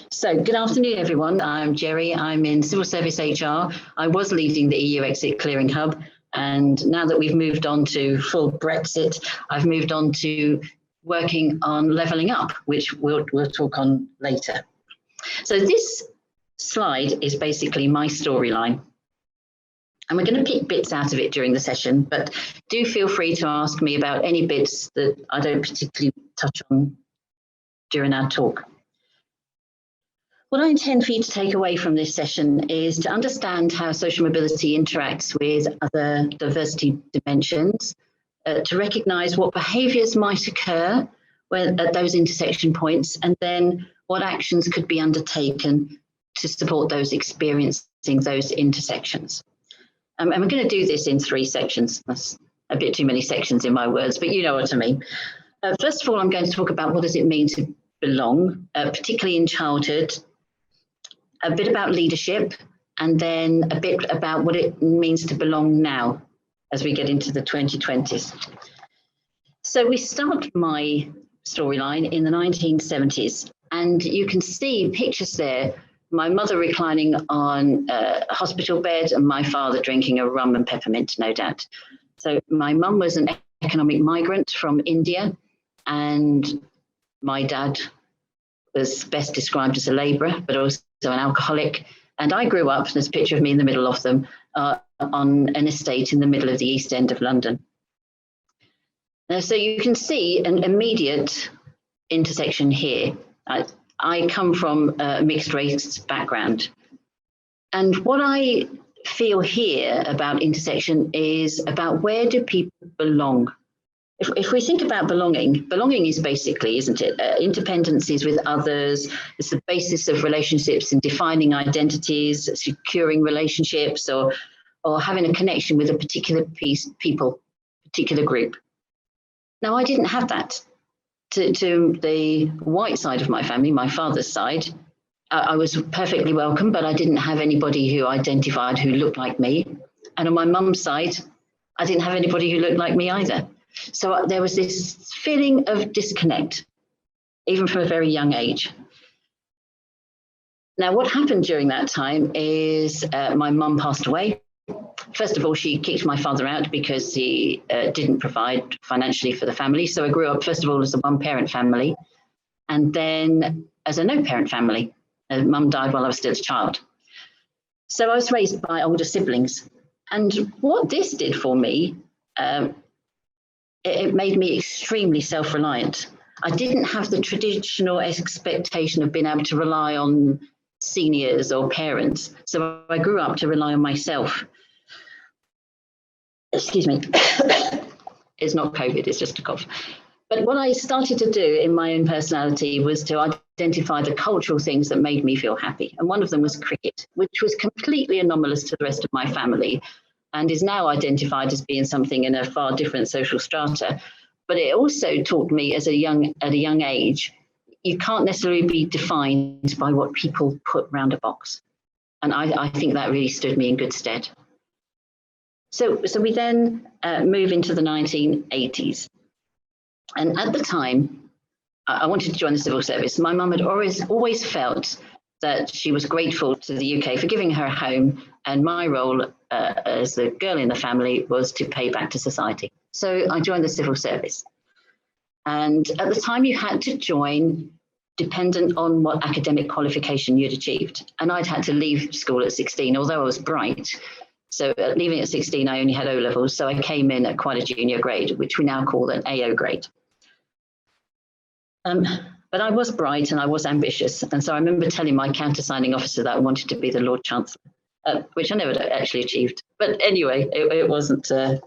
So good afternoon, everyone. I'm Gerri. I'm in Civil Service HR. I was leading the EU Exit Clearing Hub. And now that we've moved on to full Brexit, I've moved on to working on levelling up, which we'll talk on later. So this slide is basically my storyline. And we're going to pick bits out of it during the session, but do feel free to ask me about any bits that I don't particularly touch on during our talk. What I intend for you to take away from this session is to understand how social mobility interacts with other diversity dimensions, to recognise what behaviours might occur at those intersection points, and then what actions could be undertaken to support those experiencing those intersections. And we're going to do this in 3 sections. That's a bit too many sections in my words, but you know what I mean. First of all, I'm going to talk about what does it mean to belong, particularly in childhood, a bit about leadership, and then a bit about what it means to belong now as we get into the 2020s. So we start my storyline in the 1970s, and you can see pictures there, my mother reclining on a hospital bed and my father drinking a rum and peppermint, no doubt. So my mum was an economic migrant from India, and my dad was best described as a labourer, but also an alcoholic. And I grew up, there's a picture of me in the middle of them, on an estate in the middle of the East End of London. So you can see an immediate intersection here. I come from a mixed race background. And what I feel here about intersection is about where do people belong? If we think about belonging is basically, isn't it, interdependencies with others. It's the basis of relationships and defining identities, securing relationships, or having a connection with a particular particular group. Now, I didn't have that. To the white side of my family, my father's side, I was perfectly welcome, but I didn't have anybody who identified who looked like me. And on my mum's side, I didn't have anybody who looked like me either. So there was this feeling of disconnect, even from a very young age. Now, what happened during that time is my mum passed away. First of all, she kicked my father out because he didn't provide financially for the family. So I grew up, first of all, as a one-parent family, and then as a no-parent family. Mum died while I was still a child. So I was raised by older siblings. And what this did for me, it made me extremely self-reliant. I didn't have the traditional expectation of being able to rely on seniors or parents. So I grew up to rely on myself. Excuse me. It's not COVID, it's just a cough. But what I started to do in my own personality was to identify the cultural things that made me feel happy. And one of them was cricket, which was completely anomalous to the rest of my family, and is now identified as being something in a far different social strata. But it also taught me at a young age, you can't necessarily be defined by what people put round a box. And I think that really stood me in good stead. So we then move into the 1980s. And at the time, I wanted to join the civil service. My mum had always felt that she was grateful to the UK for giving her a home, and my role as the girl in the family was to pay back to society. So I joined the civil service. And at the time you had to join dependent on what academic qualification you'd achieved. And I'd had to leave school at 16, although I was bright. So leaving at 16, I only had O levels. So I came in at quite a junior grade, which we now call an AO grade. But I was bright and I was ambitious. And so I remember telling my countersigning officer that I wanted to be the Lord Chancellor, which I never actually achieved. But anyway, it wasn't a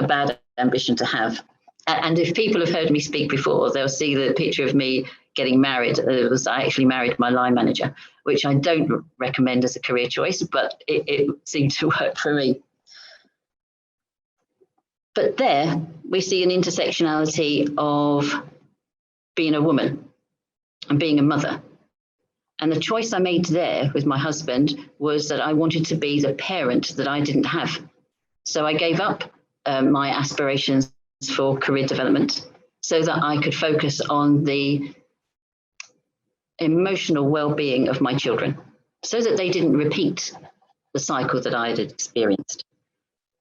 bad ambition to have. And if people have heard me speak before, they'll see the picture of me getting married. I actually married my line manager, which I don't recommend as a career choice, but it seemed to work for me. But there we see an intersectionality of being a woman and being a mother. And the choice I made there with my husband was that I wanted to be the parent that I didn't have. So I gave up my aspirations for career development so that I could focus on the emotional well-being of my children so that they didn't repeat the cycle that I had experienced.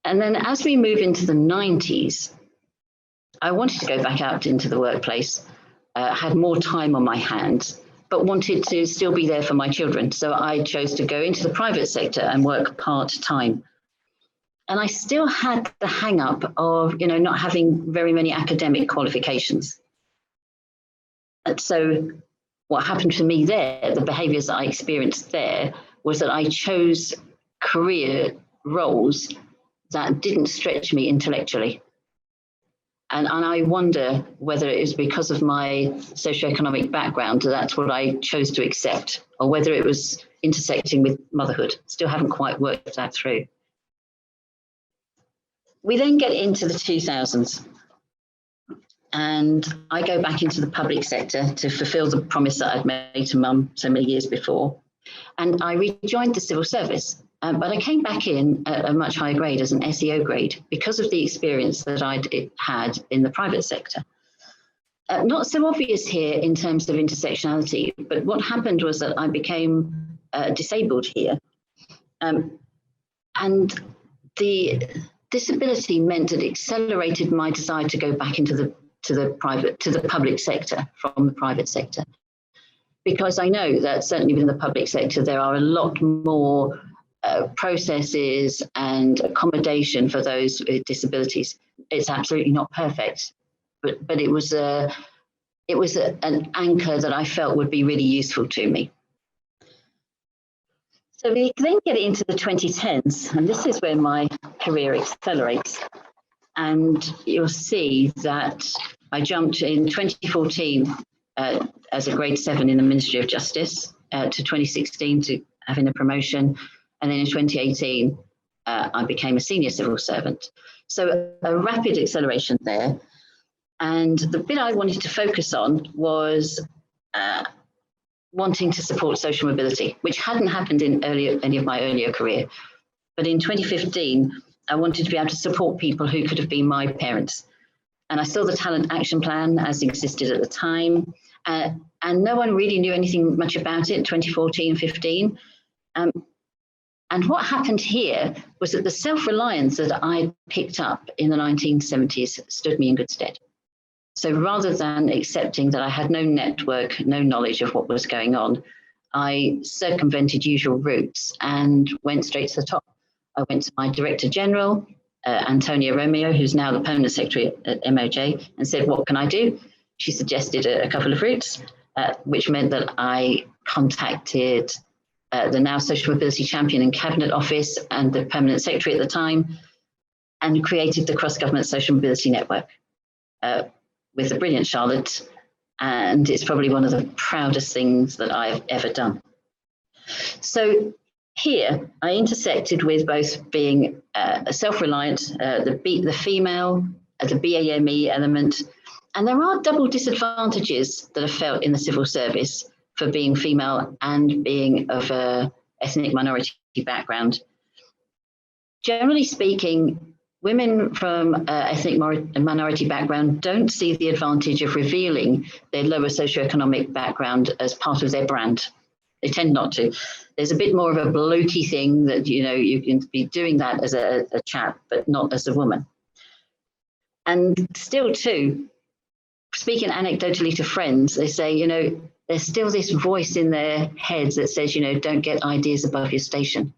And then as we move into the 90s, I wanted to go back out into the workplace, had more time on my hands, but wanted to still be there for my children. So I chose to go into the private sector and work part-time. And I still had the hang-up of, not having very many academic qualifications. And so what happened to me there, the behaviors that I experienced there, was that I chose career roles that didn't stretch me intellectually. And I wonder whether it was because of my socioeconomic background that's what I chose to accept, or whether it was intersecting with motherhood. Still haven't quite worked that through. We then get into the 2000s, and I go back into the public sector to fulfill the promise that I'd made to Mum so many years before. And I rejoined the civil service. But I came back in at a much higher grade as an SEO grade because of the experience that I'd had in the private sector. Not so obvious here in terms of intersectionality, but what happened was that I became disabled here. And the disability meant that it accelerated my desire to go back into the public sector from the private sector. Because I know that certainly within the public sector, there are a lot more processes and accommodation for those with disabilities. It's absolutely not perfect, but it was an anchor that I felt would be really useful to me. So we then get into the 2010s, and this is where my career accelerates. And you'll see that I jumped in 2014 as a grade 7 in the Ministry of Justice to 2016 to having a promotion. And then in 2018, I became a senior civil servant. So a rapid acceleration there. And the bit I wanted to focus on was wanting to support social mobility, which hadn't happened in any of my earlier career. But in 2015, I wanted to be able to support people who could have been my parents. And I saw the talent action plan as existed at the time. And no one really knew anything much about it in 2014, 15. And what happened here was that the self-reliance that I picked up in the 1970s stood me in good stead. So rather than accepting that I had no network, no knowledge of what was going on, I circumvented usual routes and went straight to the top. I went to my Director General, Antonia Romeo, who's now the Permanent Secretary at MOJ, and said, what can I do? She suggested a couple of routes, which meant that I contacted the now Social Mobility Champion in Cabinet Office and the Permanent Secretary at the time, and created the Cross-Government Social Mobility Network with the brilliant Charlotte. And it's probably one of the proudest things that I've ever done. So here, I intersected with both being self-reliant, the female, the BAME element, and there are double disadvantages that are felt in the civil service for being female and being of an ethnic minority background. Generally speaking, women from ethnic minority background don't see the advantage of revealing their lower socioeconomic background as part of their brand. They tend not to. There's a bit more of a blokey thing that, you can be doing that as a chap, but not as a woman. And still too, speaking anecdotally to friends, they say, there's still this voice in their heads that says, don't get ideas above your station,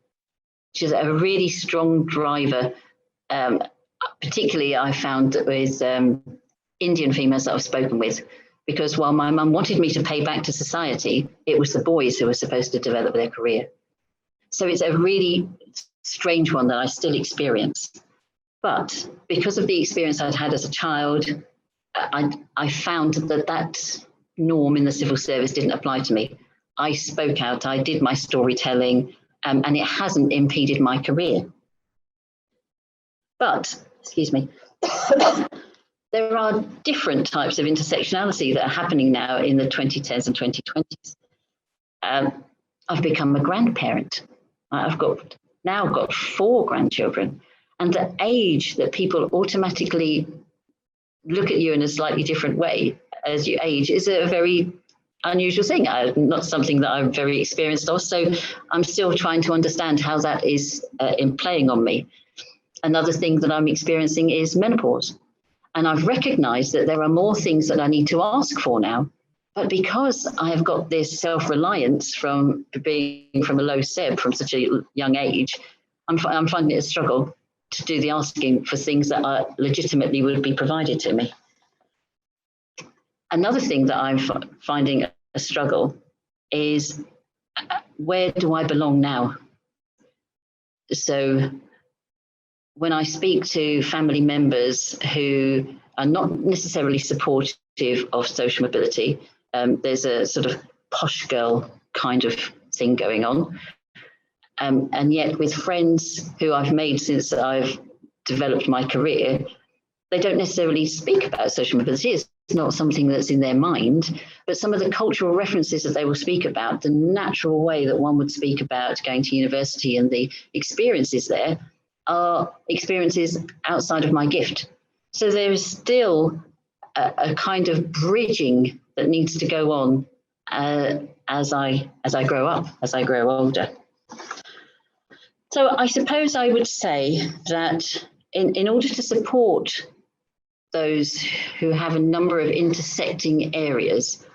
which is a really strong driver. Particularly I found with Indian females that I've spoken with, because while my mum wanted me to pay back to society, it was the boys who were supposed to develop their career. So it's a really strange one that I still experience. But because of the experience I'd had as a child, I found that norm in the civil service didn't apply to me. I spoke out, I did my storytelling, and it hasn't impeded my career. But, excuse me, there are different types of intersectionality that are happening now in the 2010s and 2020s. I've become a grandparent. I've now got 4 grandchildren. And the age that people automatically look at you in a slightly different way as you age is a very unusual thing, not something that I'm very experienced of. So I'm still trying to understand how that is in playing on me. Another thing that I'm experiencing is menopause. And I've recognized that there are more things that I need to ask for now. But because I have got this self-reliance from being from a low SEB from such a young age, I'm finding it a struggle to do the asking for things that are legitimately would be provided to me. Another thing that I'm finding a struggle is, where do I belong now? So when I speak to family members who are not necessarily supportive of social mobility, there's a sort of posh girl kind of thing going on. And yet with friends who I've made since I've developed my career, they don't necessarily speak about social mobility. It's not something that's in their mind, but some of the cultural references that they will speak about, the natural way that one would speak about going to university and the experiences there, are experiences outside of my gift. So there is still a kind of bridging that needs to go on as I grow up, as I grow older. So I suppose I would say that in order to support those who have a number of intersecting areas,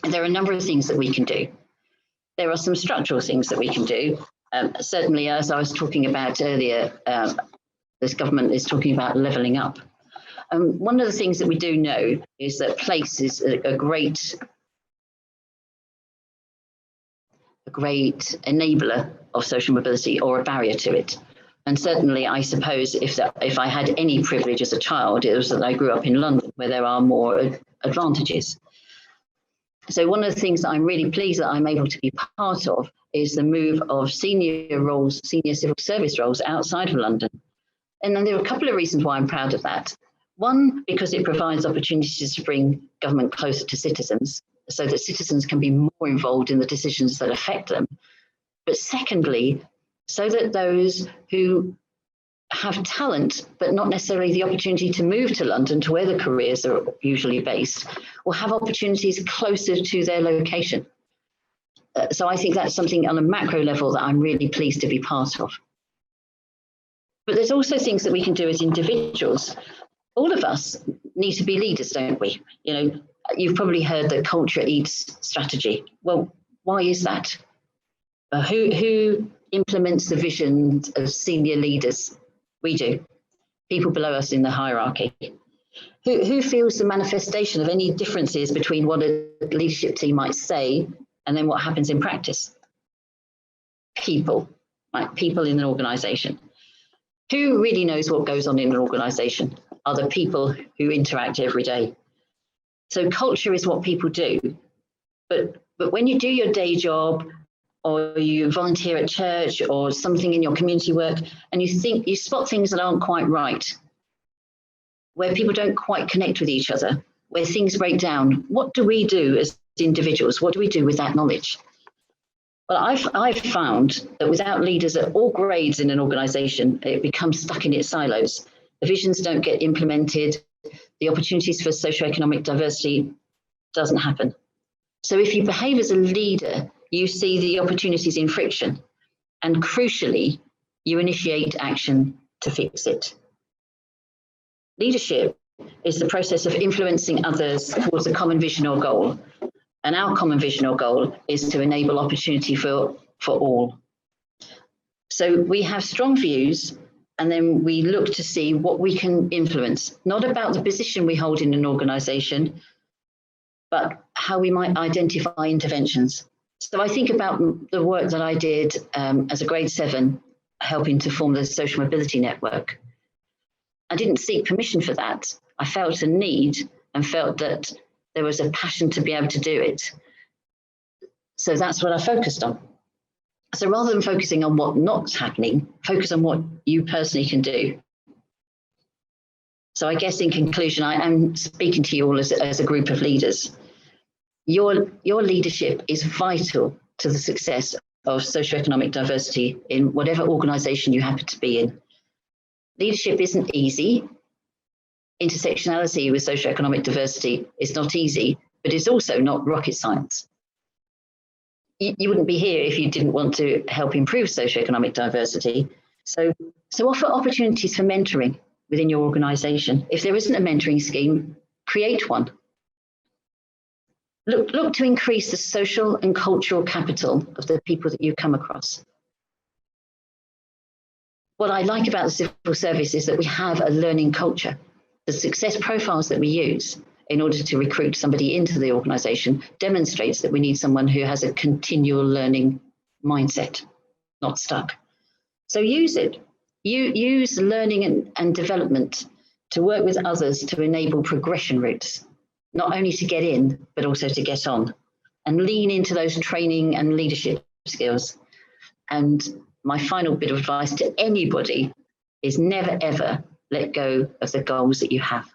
there are a number of things that we can do. There are some structural things that we can do. Certainly, as I was talking about earlier, this government is talking about levelling up. One of the things that we do know is that place is a great enabler of social mobility, or a barrier to it. And certainly, I suppose if I had any privilege as a child, it was that I grew up in London, where there are more advantages. So one of the things that I'm really pleased that I'm able to be part of is the move of senior roles, senior civil service roles outside of London. And then there are a couple of reasons why I'm proud of that. One, because it provides opportunities to bring government closer to citizens, so that citizens can be more involved in the decisions that affect them. But secondly, so that those who have talent, but not necessarily the opportunity to move to London, to where the careers are usually based, will have opportunities closer to their location. So I think that's something on a macro level that I'm really pleased to be part of. But there's also things that we can do as individuals. All of us need to be leaders, don't we? You know, you've probably heard that culture eats strategy. Well, why is that? Who implements the vision of senior leaders? We do. People below us in the hierarchy. Who feels the manifestation of any differences between what a leadership team might say and then what happens in practice? People, right? People in an organization. Who really knows what goes on in an organization? Are the people who interact every day. So culture is what people do. But when you do your day job, or you volunteer at church or something in your community work, and you spot things that aren't quite right, where people don't quite connect with each other, where things break down, what do we do as individuals? What do we do with that knowledge? Well, I've found that without leaders at all grades in an organization, it becomes stuck in its silos. The visions don't get implemented. The opportunities for socioeconomic diversity doesn't happen. So if you behave as a leader, you see the opportunities in friction, and crucially, you initiate action to fix it. Leadership is the process of influencing others towards a common vision or goal. And our common vision or goal is to enable opportunity for all. So we have strong views, and then we look to see what we can influence, not about the position we hold in an organization, but how we might identify interventions. So I think about the work that I did as a grade 7, helping to form the social mobility network. I didn't seek permission for that. I felt a need and felt that there was a passion to be able to do it. So that's what I focused on. So rather than focusing on what not's happening, focus on what you personally can do. So I guess in conclusion, I am speaking to you all as a group of leaders. Your leadership is vital to the success of socioeconomic diversity in whatever organization you happen to be in. Leadership isn't easy. Intersectionality with socioeconomic diversity is not easy, but it's also not rocket science. You wouldn't be here if you didn't want to help improve socioeconomic diversity. So offer opportunities for mentoring within your organisation. If there isn't a mentoring scheme, create one. Look to increase the social and cultural capital of the people that you come across. What I like about the civil service is that we have a learning culture. The success profiles that we use in order to recruit somebody into the organisation demonstrates that we need someone who has a continual learning mindset, not stuck. So use it. Use learning and development to work with others to enable progression routes, not only to get in, but also to get on, and lean into those training and leadership skills. And my final bit of advice to anybody is never, ever let go of the goals that you have.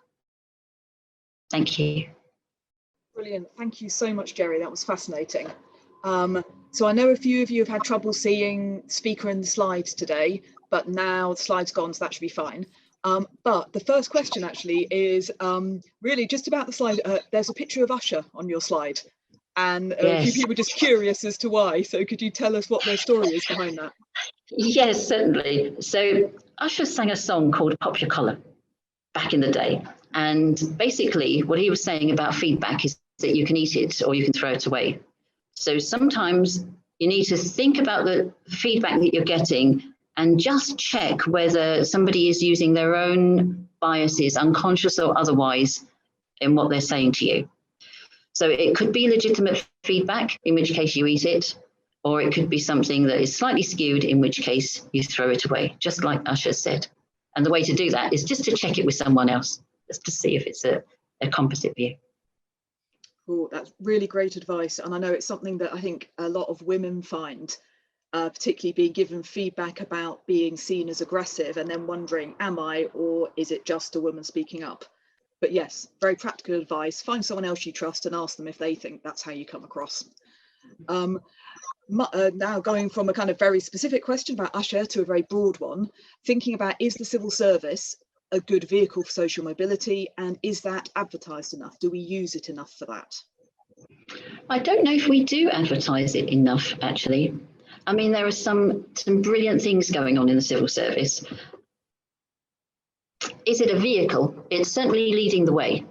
Thank you. Brilliant. Thank you so much, Gerri. That was fascinating. So I know a few of you have had trouble seeing the speaker and the slides today, but now the slide's gone, so that should be fine. But the first question actually is really just about the slide. There's a picture of Usher on your slide, and yes. A few people just curious as to why. So could you tell us what their story is behind that? Yes, certainly. So Usher sang a song called Pop Your Collar back in the day. And basically what he was saying about feedback is that you can eat it or you can throw it away. So sometimes you need to think about the feedback that you're getting and just check whether somebody is using their own biases, unconscious or otherwise, in what they're saying to you. So it could be legitimate feedback, in which case you eat it, or it could be something that is slightly skewed, in which case you throw it away, just like Usher said. And the way to do that is just to check it with someone else, just to see if it's a composite view. Oh, that's really great advice. And I know it's something that I think a lot of women find, particularly being given feedback about being seen as aggressive and then wondering, am I, or is it just a woman speaking up? But yes, very practical advice. Find someone else you trust and ask them if they think that's how you come across. Now going from a kind of very specific question about Usher to a very broad one, thinking about, is the civil service a good vehicle for social mobility, and is that advertised enough? Do we use it enough for that? I don't know if we do advertise it enough, actually. I mean, there are some brilliant things going on in the civil service. Is it a vehicle? It's certainly leading the way.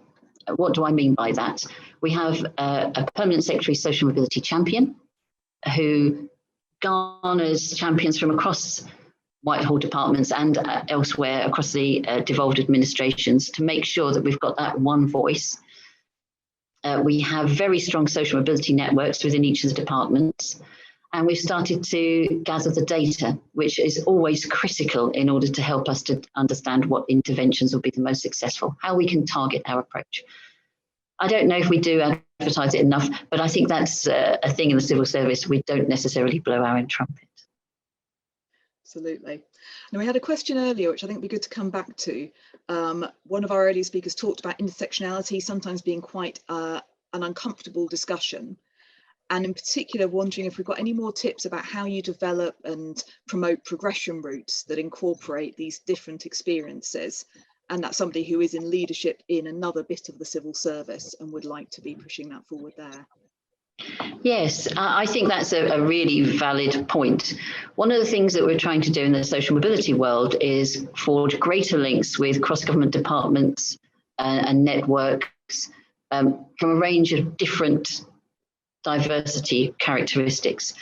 What do I mean by that? We have a permanent secretary social mobility champion who garners champions from across Whitehall departments and elsewhere across the devolved administrations to make sure that we've got that one voice. We have very strong social mobility networks within each of the departments. And we've started to gather the data, which is always critical in order to help us to understand what interventions will be the most successful, how we can target our approach. I don't know if we do advertise it enough, but I think that's a thing in the civil service. We don't necessarily blow our own trumpet. Absolutely. Now, we had a question earlier, which I think would be good to come back to. One of our earlier speakers talked about intersectionality sometimes being quite an uncomfortable discussion. And in particular, wondering if we've got any more tips about how you develop and promote progression routes that incorporate these different experiences. And that's somebody who is in leadership in another bit of the civil service and would like to be pushing that forward there. Yes, I think that's a really valid point. One of the things that we're trying to do in the social mobility world is forge greater links with cross-government departments and networks from a range of different diversity characteristics.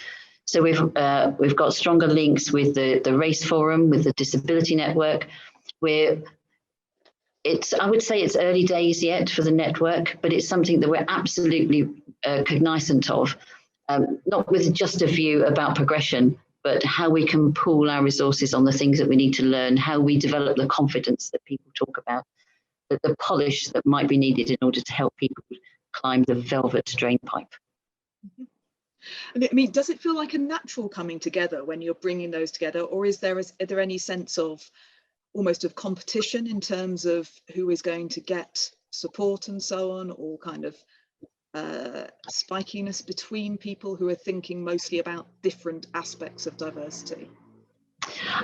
So we've got stronger links with the Race Forum, with the Disability Network. I would say it's early days yet for the network, but it's something that we're absolutely cognizant of, not with just a view about progression, but how we can pool our resources on the things that we need to learn, how we develop the confidence that people talk about, the polish that might be needed in order to help people climb the velvet drain pipe. And I mean, does it feel like a natural coming together when you're bringing those together, or is there any sense of almost of competition in terms of who is going to get support and so on, or kind of spikiness between people who are thinking mostly about different aspects of diversity?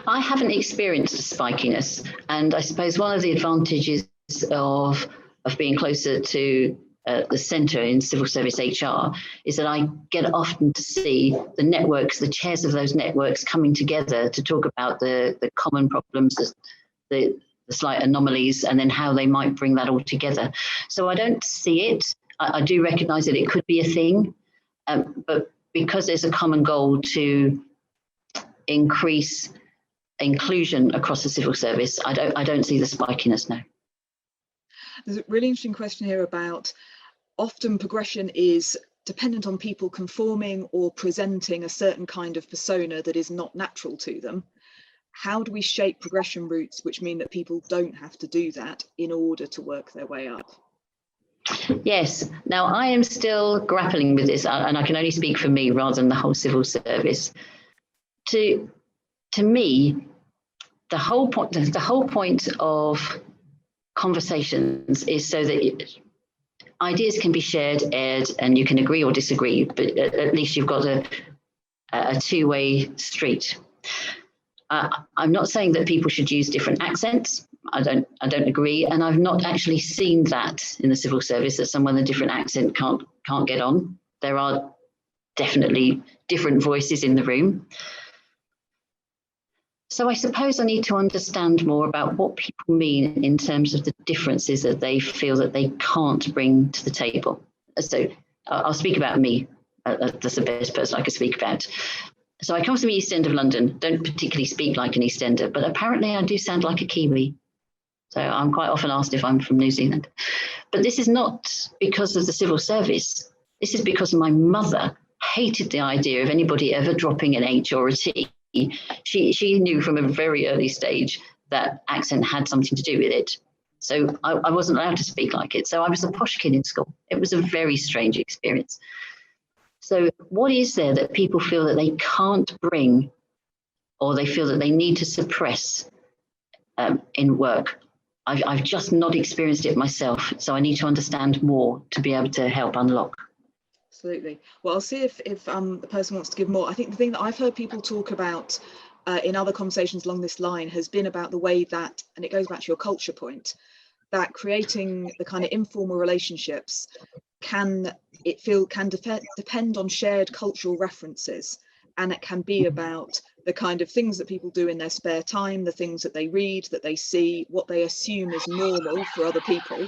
I haven't experienced spikiness, and I suppose one of the advantages of being closer to the centre in civil service HR is that I get often to see the networks, the chairs of those networks coming together to talk about the common problems, the slight anomalies, and then how they might bring that all together. So I don't see it. I do recognise that it could be a thing, but because there's a common goal to increase inclusion across the civil service, I don't see the spikiness now. There's a really interesting question here about often progression is dependent on people conforming or presenting a certain kind of persona that is not natural to them. How do we shape progression routes which mean that people don't have to do that in order to work their way up? Yes. Now, I am still grappling with this, and I can only speak for me rather than the whole civil service. To me, the whole point of conversations is so that ideas can be shared, aired, and you can agree or disagree, but at least you've got a two-way street. I'm not saying that people should use different accents. I don't agree, and I've not actually seen that in the civil service, that someone with a different accent can't get on. There are definitely different voices in the room. So I suppose I need to understand more about what people mean in terms of the differences that they feel that they can't bring to the table. So I'll speak about me. That's the best person I could speak about. So I come from the East End of London, don't particularly speak like an East Ender, but apparently I do sound like a Kiwi. So I'm quite often asked if I'm from New Zealand. But this is not because of the civil service. This is because my mother hated the idea of anybody ever dropping an H or a T. She knew from a very early stage that accent had something to do with it. So I wasn't allowed to speak like it. So I was a posh kid in school. It was a very strange experience. So what is there that people feel that they can't bring, or they feel that they need to suppress in work? I've just not experienced it myself. So I need to understand more to be able to help unlock. Absolutely. Well, I'll see if the person wants to give more. I think the thing that I've heard people talk about in other conversations along this line has been about the way that, and it goes back to your culture point, that creating the kind of informal relationships can depend on shared cultural references, and it can be about the kind of things that people do in their spare time, the things that they read, that they see, what they assume is normal for other people.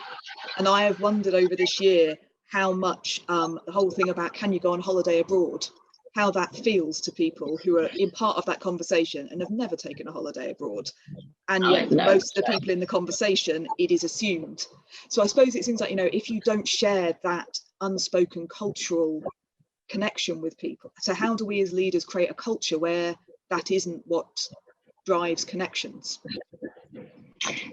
And I have wondered over this year how much the whole thing about can you go on holiday abroad, how that feels to people who are in part of that conversation and have never taken a holiday abroad. And yet for most of the people in the conversation, it is assumed. So I suppose it seems like, if you don't share that unspoken cultural connection with people, so how do we as leaders create a culture where that isn't what drives connections?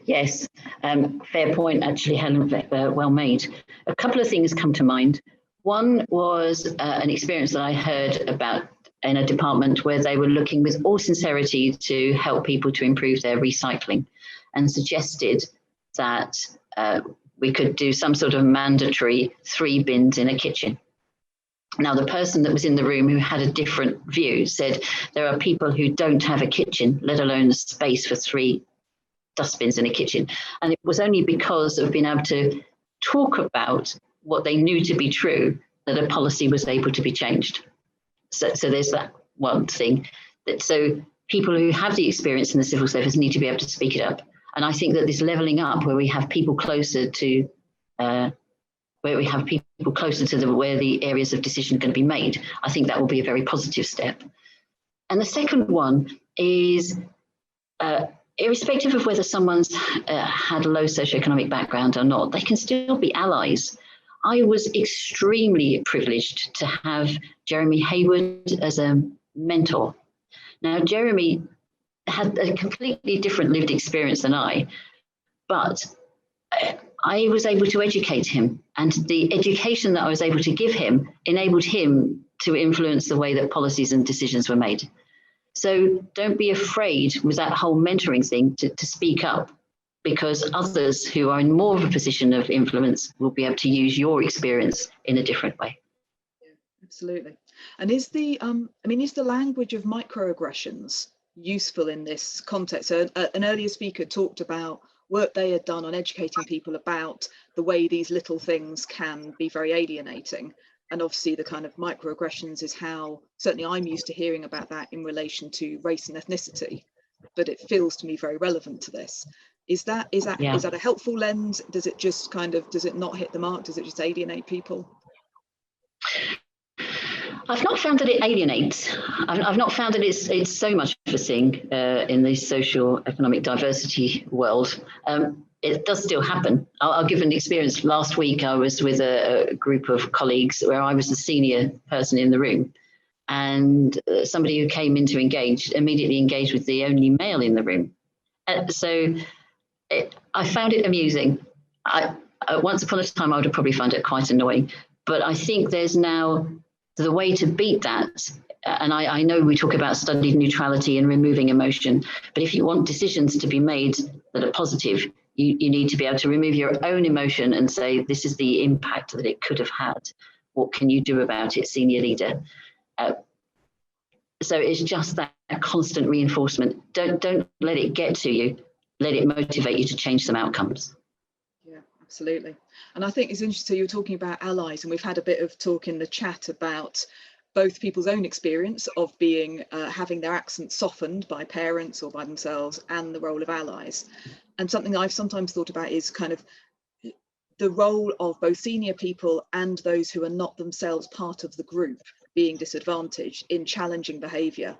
Yes, fair point, actually, Helen, well made. A couple of things come to mind. One was an experience that I heard about in a department where they were looking with all sincerity to help people to improve their recycling, and suggested that we could do some sort of mandatory 3 bins in a kitchen. Now, the person that was in the room who had a different view said there are people who don't have a kitchen, let alone the space for 3 dustbins in a kitchen. And it was only because of being able to talk about what they knew to be true that a policy was able to be changed. So there's that one thing. So people who have the experience in the civil service need to be able to speak it up. And I think that this levelling up, where we have people closer to where the areas of decision are going to be made, I think that will be a very positive step. And the second one is irrespective of whether someone's had a low socioeconomic background or not, they can still be allies. I was extremely privileged to have Jeremy Hayward as a mentor. Now, Jeremy had a completely different lived experience than I, but I was able to educate him, and the education that I was able to give him enabled him to influence the way that policies and decisions were made. So don't be afraid with that whole mentoring thing to speak up, because others who are in more of a position of influence will be able to use your experience in a different way. Yeah, absolutely. And is the language of microaggressions useful in this context? So an earlier speaker talked about work they had done on educating people about the way these little things can be very alienating. And obviously the kind of microaggressions is how, certainly I'm used to hearing about that in relation to race and ethnicity, but it feels to me very relevant to this. Is that a helpful lens? Does it just kind of, does it not hit the mark? Does it just alienate people? I've not found that it alienates. I've not found that it's so much of a thing in the social economic diversity world. It does still happen. I'll give an experience. Last week, I was with a group of colleagues where I was the senior person in the room, and somebody who came in to engage immediately engaged with the only male in the room. I found it amusing. Once upon a time, I would have probably found it quite annoying, but I think there's now the way to beat that. And I know we talk about studied neutrality and removing emotion, but if you want decisions to be made that are positive, you need to be able to remove your own emotion and say, this is the impact that it could have had. What can you do about it, senior leader? So it's just that constant reinforcement. Don't let it get to you. Let it motivate you to change some outcomes. Yeah, absolutely. And I think it's interesting, you're talking about allies, and we've had a bit of talk in the chat about both people's own experience of being having their accent softened by parents or by themselves, and the role of allies. And something I've sometimes thought about is kind of the role of both senior people and those who are not themselves part of the group being disadvantaged in challenging behaviour.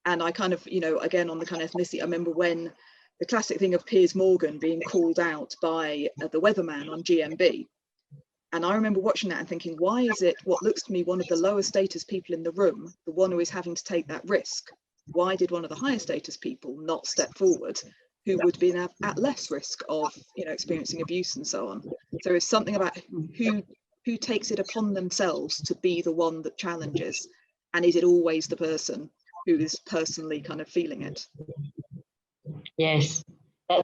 And I kind of, you know, again on the kind of ethnicity, I remember when the classic thing of Piers Morgan being called out by the weatherman on GMB. And I remember watching that and thinking, why is it what looks to me one of the lower status people in the room, the one who is having to take that risk? Why did one of the higher status people not step forward, who would be at less risk of, you know, experiencing abuse and so on? So it's something about who takes it upon themselves to be the one that challenges, and is it always the person who is personally kind of feeling it? Yes,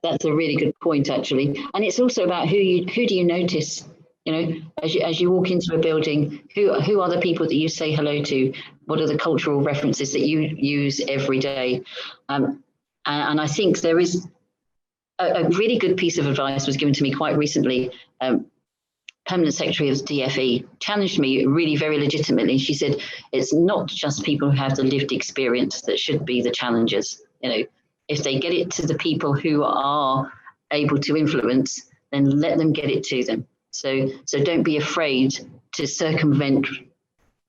that's a really good point, actually. And it's also about who do you notice, you know, as you walk into a building, who are the people that you say hello to? What are the cultural references that you use every day? And I think there is a really good piece of advice was given to me quite recently. Permanent Secretary of DFE challenged me really very legitimately. She said, it's not just people who have the lived experience that should be the challengers. You know, if they get it to the people who are able to influence, then let them get it to them. So don't be afraid to circumvent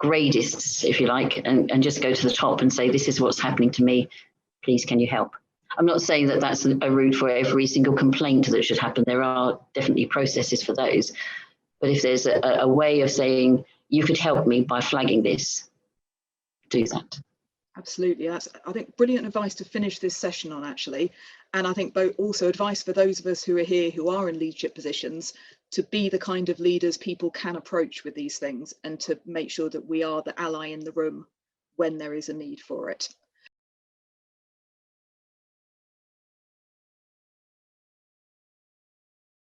gradists, if you like, and just go to the top and say, this is what's happening to me. Please, can you help? I'm not saying that that's a route for every single complaint that should happen. There are definitely processes for those. But if there's a way of saying, you could help me by flagging this, do that. Absolutely. That's, I think, brilliant advice to finish this session on, actually. And I think also advice for those of us who are here who are in leadership positions to be the kind of leaders people can approach with these things, and to make sure that we are the ally in the room when there is a need for it.